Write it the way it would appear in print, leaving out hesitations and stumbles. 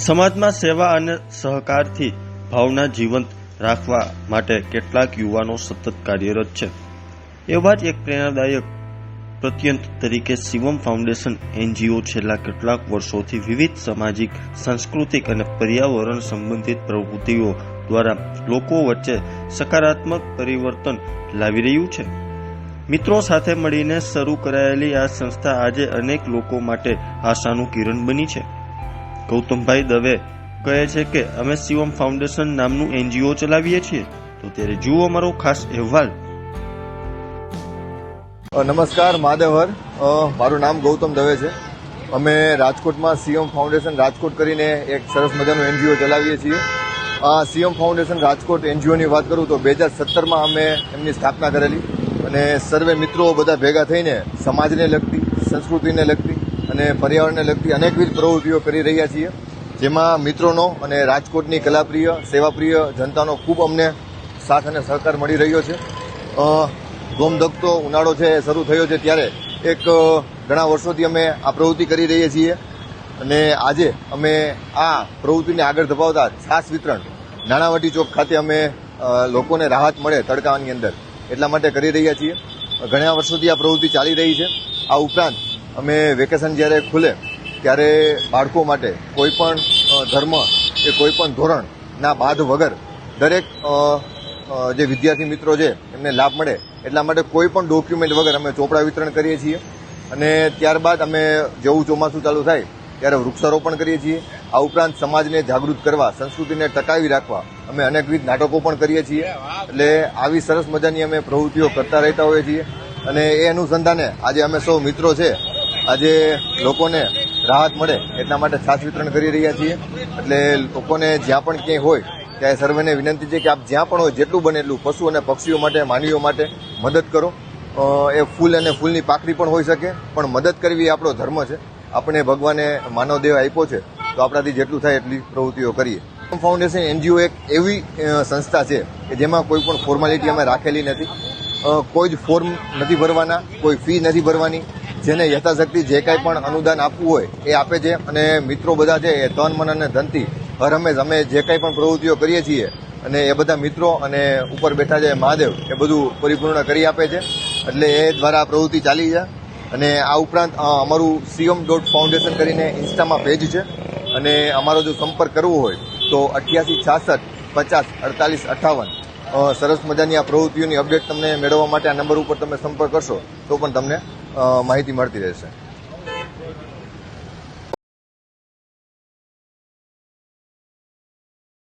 સમાજમાં સેવા અને સહકારથી ભાવના જીવંત રાખવા માટે કેટલાક યુવાનો સતત કાર્યરત છે। એવા જ એક પ્રેરણાદાયક પ્રત્યંત તરીકે શિવમ ફાઉન્ડેશન એનજીઓ છેલ્લા કેટલાક વર્ષોથી વિવિધ સામાજિક, સાંસ્કૃતિક અને પર્યાવરણ સંબંધિત પ્રવૃત્તિઓ દ્વારા લોકો વચ્ચે સકારાત્મક પરિવર્તન લાવી રહ્યું છે। મિત્રો સાથે મળીને શરૂ કરાયેલી આ સંસ્થા આજે અનેક લોકો માટે આશાનું કિરણ બની છે। ગૌતમભાઈ દવે કહે છે કે અમે શિવમ ફાઉન્ડેશન નામનું એનજીઓ ચલાવીએ છીએ, તો ત્યારે જુઓ અમારો ખાસ અહેવાલ। નમસ્કાર, મહાદેવર। મારું નામ ગૌતમ દવે છે। અમે રાજકોટમાં શિવમ ફાઉન્ડેશન રાજકોટ કરીને એક સરસ મજાનું એનજીઓ ચલાવીએ છીએ। આ શિવમ ફાઉન્ડેશન રાજકોટ એનજીઓની વાત કરું તો 2017માં અમે એમની સ્થાપના કરેલી અને સર્વે મિત્રો બધા ભેગા થઈને સમાજને લગતી, સંસ્કૃતિને લગતી અને પર્યાવરણને લગતી અનેકવિધ પ્રવૃત્તિઓ કરી રહ્યા છીએ, જેમાં મિત્રોનો અને રાજકોટની કલાપ્રિય, સેવાપ્રિય જનતાનો ખૂબ અમને સાથ અને સહકાર મળી રહ્યો છે। ગોમધગતો ઉનાળો છે એ શરૂ થયો છે ત્યારે એક ઘણા વર્ષોથી અમે આ પ્રવૃત્તિ કરી રહીએ છીએ અને આજે અમે આ પ્રવૃત્તિને આગળ ધપાવતા છાસ વિતરણ નાણાવટી ચોક ખાતે અમે લોકોને રાહત મળે તડકાની અંદર એટલા માટે કરી રહ્યા છીએ। ઘણા વર્ષોથી આ પ્રવૃત્તિ ચાલી રહી છે। આ ઉપરાંત અમે વેકેશન જ્યારે ખુલે ત્યારે બાળકો માટે કોઈ પણ ધર્મ કે કોઈ પણ ધોરણના બાદ વગર દરેક જે વિદ્યાર્થી મિત્રો છે એમને લાભ મળે એટલા માટે કોઈ પણ ડોક્યુમેન્ટ વગર અમે ચોપડા વિતરણ કરીએ છીએ અને ત્યારબાદ અમે જેવું ચોમાસું ચાલુ થાય ત્યારે વૃક્ષારોપણ કરીએ છીએ। આ ઉપરાંત સમાજને જાગૃત કરવા, સંસ્કૃતિને ટકાવી રાખવા અમે અનેકવિધ નાટકો પણ કરીએ છીએ। એટલે આવી સરસ મજાની અમે પ્રવૃત્તિઓ કરતા રહેતા હોઈએ છીએ અને એ અનુસંધાને આજે અમે સૌ મિત્રો છે આજે લોકોને રાહત મળે એટલા માટે છાસ વિતરણ કરી રહ્યા છીએ। એટલે લોકોને જ્યાં પણ ક્યાંય હોય ત્યાં સર્વેને વિનંતી છે કે આપ જ્યાં પણ હોય જેટલું બને એટલું પશુ અને પક્ષીઓ માટે, માનવીઓ માટે મદદ કરો। એ ફૂલ અને ફૂલની પાકડી પણ હોઈ શકે, પણ મદદ કરવી એ આપણો ધર્મ છે। આપણે ભગવાને માનવ દેહ આપ્યો છે તો આપણાથી જેટલું થાય એટલી પ્રવૃત્તિઓ કરીએ। ફાઉન્ડેશન એનજીઓ એક એવી સંસ્થા છે કે જેમાં કોઈ પણ ફોર્માલિટી અમે રાખેલી નથી, કોઈ જ ફોર્મ નથી ભરવાના, કોઈ ફી નથી ભરવાની। જેને યથાશક્તિ જે કાંઈ પણ અનુદાન આપવું હોય એ આપે છે અને મિત્રો બધા છે એ તન, મન અને ધનથી હર હંમેશ અમે જે કાંઈ પણ પ્રવૃત્તિઓ કરીએ છીએ અને એ બધા મિત્રો અને ઉપર બેઠા છે મહાદેવ એ બધું પરિપૂર્ણ કરી આપે છે। એટલે એ દ્વારા આ પ્રવૃત્તિ ચાલી છે। અને આ ઉપરાંત અમારું CM.Foundation કરીને ઇન્સ્ટામાં પેજ છે અને અમારો જો સંપર્ક કરવો હોય તો 8866 50 48 58 સરસ મજાની આ પ્રવૃત્તિઓની અપડેટ તમને મેળવવા માટે આ નંબર ઉપર તમે સંપર્ક કરશો તો પણ તમને માહિતી મળતી રહેશે।